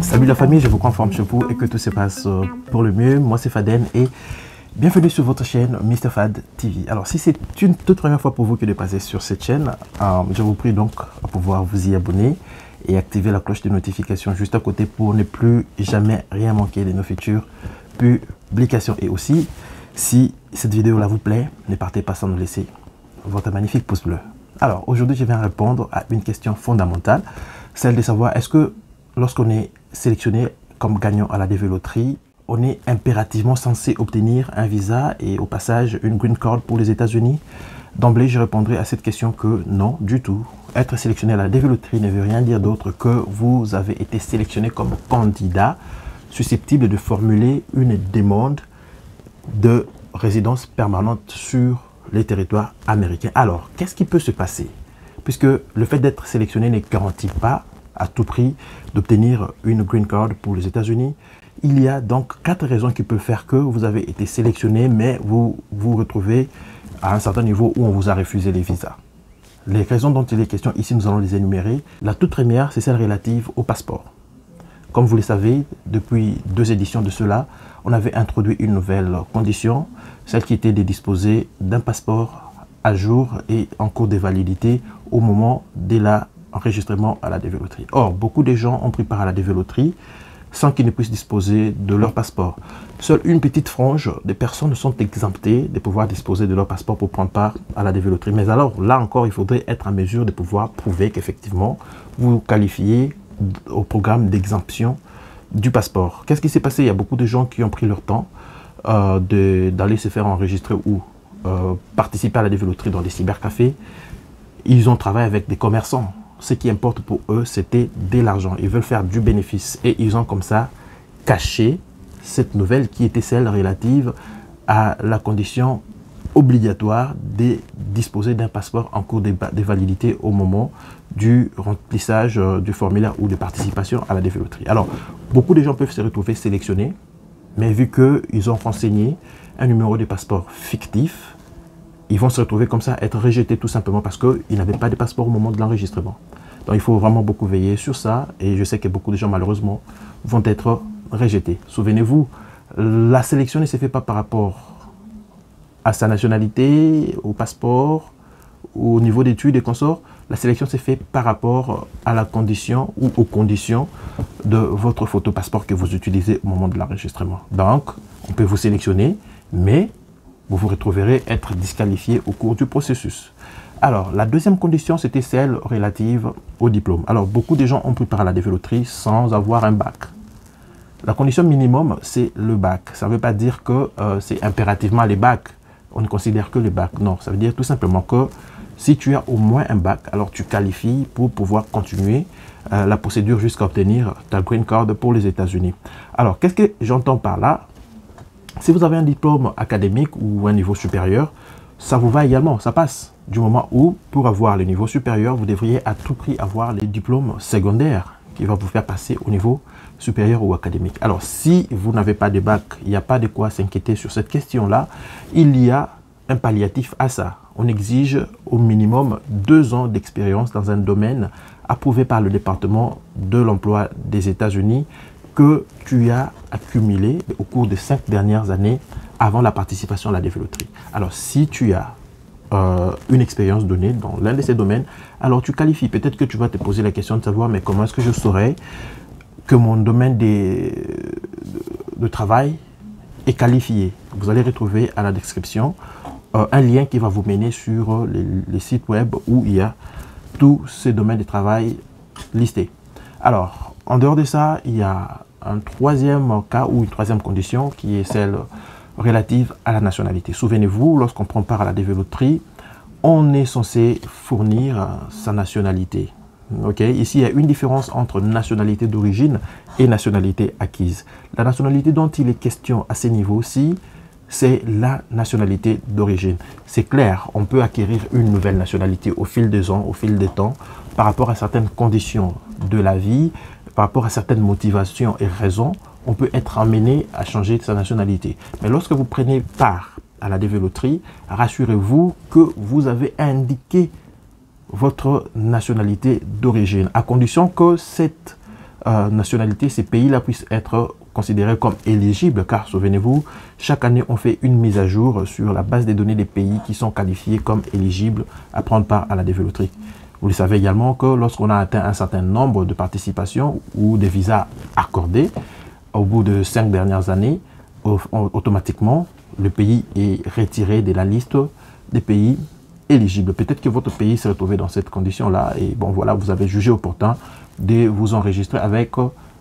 Salut la famille, je vous crois en forme chez vous et que tout se passe pour le mieux. Moi c'est Faden et bienvenue sur votre chaîne Mr Fad TV. Alors si c'est une toute première fois pour vous que de passer sur cette chaîne, je vous prie donc à pouvoir vous y abonner et activer la cloche de notification juste à côté pour ne plus jamais rien manquer de nos futures publications. Et aussi, si cette vidéo là vous plaît, ne partez pas sans nous laisser votre magnifique pouce bleu. Alors aujourd'hui je viens répondre à une question fondamentale, celle de savoir est-ce que lorsqu'on est sélectionné comme gagnant à la dévéloterie, on est impérativement censé obtenir un visa et au passage une green card pour les États-Unis? D'emblée, je répondrai à cette question que non du tout. Être sélectionné à la dévéloterie ne veut rien dire d'autre que vous avez été sélectionné comme candidat susceptible de formuler une demande de résidence permanente sur les territoires américains. Alors, qu'est-ce qui peut se passer? Puisque le fait d'être sélectionné ne garantit pas à tout prix d'obtenir une green card pour les États-Unis. Il y a donc 4 raisons qui peuvent faire que vous avez été sélectionné, mais vous vous retrouvez à un certain niveau où on vous a refusé les visas. Les raisons dont il est question ici, nous allons les énumérer. La toute première, c'est celle relative au passeport. Comme vous le savez, depuis 2 éditions de cela, on avait introduit une nouvelle condition, celle qui était de disposer d'un passeport à jour et en cours de validité au moment de l'enregistrement à la dévéloterie. Or, beaucoup de gens ont pris part à la dévéloterie sans qu'ils ne puissent disposer de leur passeport. Seule une petite frange de personnes sont exemptées de pouvoir disposer de leur passeport pour prendre part à la dévéloterie. Mais alors, là encore, il faudrait être en mesure de pouvoir prouver qu'effectivement, vous qualifiez au programme d'exemption du passeport. Qu'est-ce qui s'est passé? Il y a beaucoup de gens qui ont pris leur temps d'aller se faire enregistrer ou participer à la dévéloterie dans des cybercafés. Ils ont travaillé avec des commerçants. Ce qui importe pour eux, c'était de l'argent. Ils veulent faire du bénéfice. Et ils ont comme ça caché cette nouvelle qui était celle relative à la condition obligatoire de disposer d'un passeport en cours de validité au moment du remplissage du formulaire ou de participation à la dévéloterie. Alors, beaucoup de gens peuvent se retrouver sélectionnés, mais vu qu'ils ont renseigné un numéro de passeport fictif, ils vont se retrouver comme ça, être rejetés tout simplement parce qu'ils n'avaient pas de passeport au moment de l'enregistrement. Donc il faut vraiment beaucoup veiller sur ça et je sais que beaucoup de gens malheureusement vont être rejetés. Souvenez-vous, la sélection ne se fait pas par rapport à sa nationalité, au passeport, au niveau d'études et consorts. La sélection se fait par rapport à la condition ou aux conditions de votre photo passeport que vous utilisez au moment de l'enregistrement. Donc, on peut vous sélectionner, mais vous vous retrouverez être disqualifié au cours du processus. Alors, la deuxième condition, c'était celle relative au diplôme. Alors, beaucoup de gens ont pris part à la dévéloterie sans avoir un bac. La condition minimum, c'est le bac. Ça ne veut pas dire que c'est impérativement les bacs. On ne considère que les bacs. Non, ça veut dire tout simplement que si tu as au moins un bac, alors tu qualifies pour pouvoir continuer la procédure jusqu'à obtenir ta green card pour les États-Unis. Alors, qu'est-ce que j'entends par là? Si vous avez un diplôme académique ou un niveau supérieur, ça vous va également, ça passe. Du moment où, pour avoir le niveau supérieur, vous devriez à tout prix avoir les diplômes secondaires qui vont vous faire passer au niveau supérieur ou académique. Alors, si vous n'avez pas de bac, il n'y a pas de quoi s'inquiéter sur cette question-là. Il y a un palliatif à ça. On exige au minimum 2 ans d'expérience dans un domaine approuvé par le département de l'emploi des États-Unis que tu as accumulé au cours des 5 dernières années avant la participation à la dévéloterie. Alors, si tu as une expérience donnée dans l'un de ces domaines, alors tu qualifies. Peut-être que tu vas te poser la question de savoir, mais comment est-ce que je saurais que mon domaine de travail est qualifié? Vous allez retrouver à la description un lien qui va vous mener sur les sites web où il y a tous ces domaines de travail listés. Alors, en dehors de ça, il y a un troisième cas ou une troisième condition qui est celle relative à la nationalité. Souvenez-vous, lorsqu'on prend part à la dévéloterie, on est censé fournir sa nationalité. Okay? Ici, il y a une différence entre nationalité d'origine et nationalité acquise. La nationalité dont il est question à ce niveau-ci, c'est la nationalité d'origine. C'est clair, on peut acquérir une nouvelle nationalité au fil des ans, au fil des temps, par rapport à certaines conditions de la vie, par rapport à certaines motivations et raisons, on peut être amené à changer de sa nationalité. Mais lorsque vous prenez part à la dévéloterie, rassurez-vous que vous avez indiqué votre nationalité d'origine, à condition que cette nationalité, ces pays-là puissent être considérés comme éligibles, car souvenez-vous, chaque année on fait une mise à jour sur la base des données des pays qui sont qualifiés comme éligibles à prendre part à la dévéloterie. Vous le savez également que lorsqu'on a atteint un certain nombre de participations ou des visas accordés, au bout de 5 dernières années, automatiquement, le pays est retiré de la liste des pays éligibles. Peut-être que votre pays s'est retrouvé dans cette condition-là et bon voilà, vous avez jugé opportun de vous enregistrer avec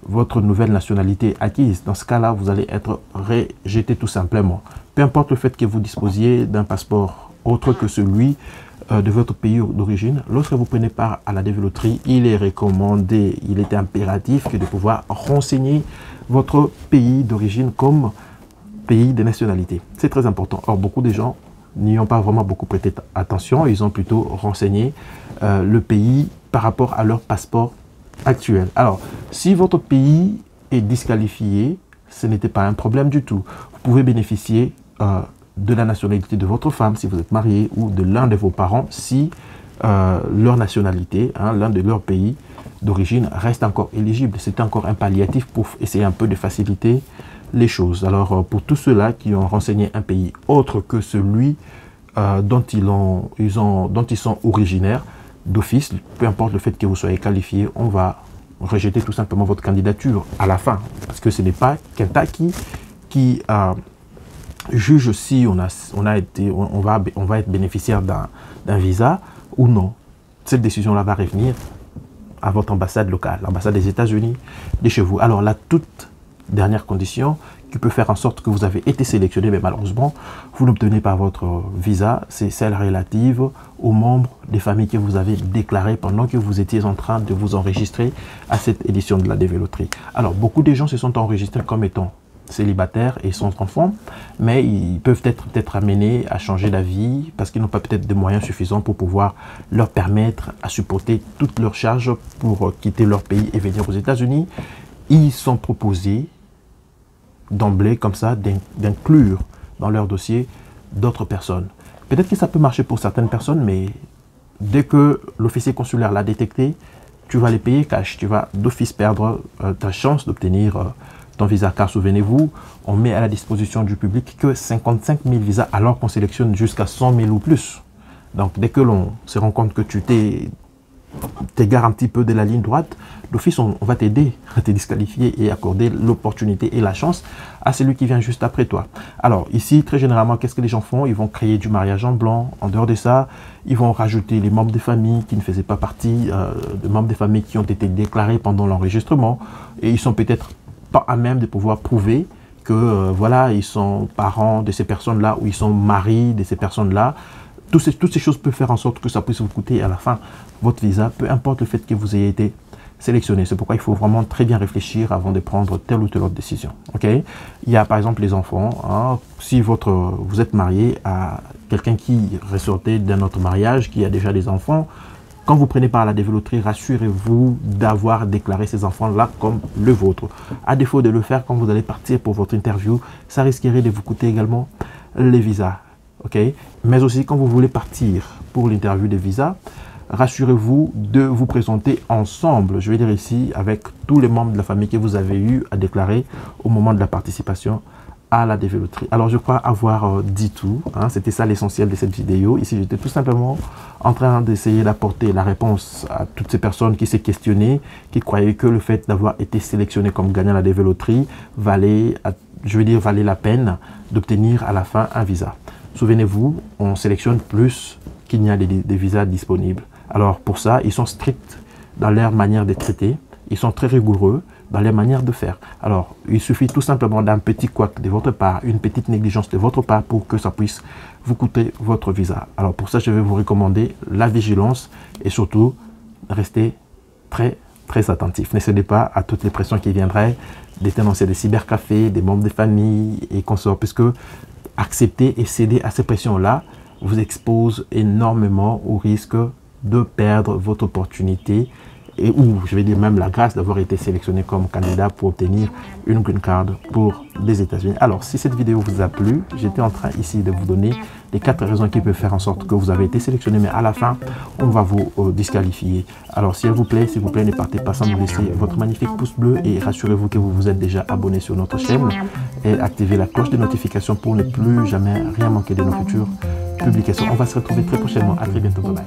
votre nouvelle nationalité acquise. Dans ce cas-là, vous allez être rejeté tout simplement. Peu importe le fait que vous disposiez d'un passeport autre que celui de votre pays d'origine, lorsque vous prenez part à la dévéloterie, il est recommandé, il est impératif que de pouvoir renseigner votre pays d'origine comme pays de nationalité. C'est très important. Or, beaucoup de gens n'y ont pas vraiment beaucoup prêté attention. Ils ont plutôt renseigné le pays par rapport à leur passeport actuel. Alors, si votre pays est disqualifié, ce n'était pas un problème du tout. Vous pouvez bénéficier de la nationalité de votre femme si vous êtes marié ou de l'un de vos parents si leur nationalité, l'un de leurs pays d'origine reste encore éligible. C'est encore un palliatif pour essayer un peu de faciliter les choses. Alors, pour tous ceux-là qui ont renseigné un pays autre que celui dont ils sont originaires, d'office, peu importe le fait que vous soyez qualifié, on va rejeter tout simplement votre candidature à la fin. Parce que ce n'est pas Kentucky qui juge si on va être bénéficiaire d'un visa ou non. Cette décision-là va revenir à votre ambassade locale, l'ambassade des États-Unis de chez vous. Alors la toute dernière condition qui peut faire en sorte que vous avez été sélectionné, mais malheureusement, vous n'obtenez pas votre visa, c'est celle relative aux membres des familles que vous avez déclarées pendant que vous étiez en train de vous enregistrer à cette édition de la dévéloterie. Alors, beaucoup de gens se sont enregistrés comme étant célibataires et sans enfants, mais ils peuvent être amenés à changer d'avis parce qu'ils n'ont pas peut-être de moyens suffisants pour pouvoir leur permettre à supporter toutes leurs charges pour quitter leur pays et venir aux États-Unis. Ils sont proposés d'emblée comme ça d'inclure dans leur dossier d'autres personnes. Peut-être que ça peut marcher pour certaines personnes, mais dès que l'officier consulaire l'a détecté, tu vas les payer cash. Tu vas d'office perdre ta chance d'obtenir ton visa. Car souvenez-vous, on met à la disposition du public que 55 000 visas alors qu'on sélectionne jusqu'à 100 000 ou plus. Donc dès que l'on se rend compte que tu t'égares un petit peu de la ligne droite, d'office on va t'aider à te disqualifier et accorder l'opportunité et la chance à celui qui vient juste après toi. Alors ici, très généralement, qu'est-ce que les gens font? Ils vont créer du mariage en blanc. En dehors de ça, ils vont rajouter les membres des familles qui ne faisaient pas partie, des membres des familles qui ont été déclarés pendant l'enregistrement, et ils sont peut-être pas à même de pouvoir prouver que voilà, ils sont parents de ces personnes-là ou ils sont maris de ces personnes-là. Toutes ces choses peuvent faire en sorte que ça puisse vous coûter à la fin votre visa, peu importe le fait que vous ayez été sélectionné. C'est pourquoi il faut vraiment très bien réfléchir avant de prendre telle ou telle autre décision. Okay? Il y a par exemple les enfants. Si vous êtes marié à quelqu'un qui ressortait d'un autre mariage, qui a déjà des enfants, quand vous prenez part à la dévéloterie, rassurez-vous d'avoir déclaré ces enfants-là comme le vôtre. À défaut de le faire quand vous allez partir pour votre interview, ça risquerait de vous coûter également les visas. Okay? Mais aussi quand vous voulez partir pour l'interview des visas, rassurez-vous de vous présenter ensemble, je vais dire ici, avec tous les membres de la famille que vous avez eu à déclarer au moment de la participation à la dévéloterie. Alors je crois avoir dit tout, c'était ça l'essentiel de cette vidéo. Ici j'étais tout simplement en train d'essayer d'apporter la réponse à toutes ces personnes qui s'est questionnées, qui croyaient que le fait d'avoir été sélectionné comme gagnant à la dévéloterie valait la peine d'obtenir à la fin un visa. Souvenez-vous, on sélectionne plus qu'il n'y a des visas disponibles. Alors pour ça, ils sont stricts dans leur manière de traiter, ils sont très rigoureux dans leur manière de faire. Alors, il suffit tout simplement d'un petit couac de votre part, une petite négligence de votre part pour que ça puisse vous coûter votre visa. Alors pour ça, je vais vous recommander la vigilance et surtout, restez très attentif. Ne cédez pas à toutes les pressions qui viendraient des tenanciers des cybercafés, des membres des familles et consorts, puisque accepter et céder à ces pressions-là vous expose énormément au risque de perdre votre opportunité ou je vais dire même la grâce d'avoir été sélectionné comme candidat pour obtenir une green card pour les États-Unis. Alors, si cette vidéo vous a plu, j'étais en train ici de vous donner les 4 raisons qui peuvent faire en sorte que vous avez été sélectionné, mais à la fin, on va vous disqualifier. Alors, si elle vous plaît, s'il vous plaît, ne partez pas sans nous laisser votre magnifique pouce bleu et rassurez-vous que vous vous êtes déjà abonné sur notre chaîne et activez la cloche de notification pour ne plus jamais rien manquer de nos futures publications. On va se retrouver très prochainement. À très bientôt. Bye bye.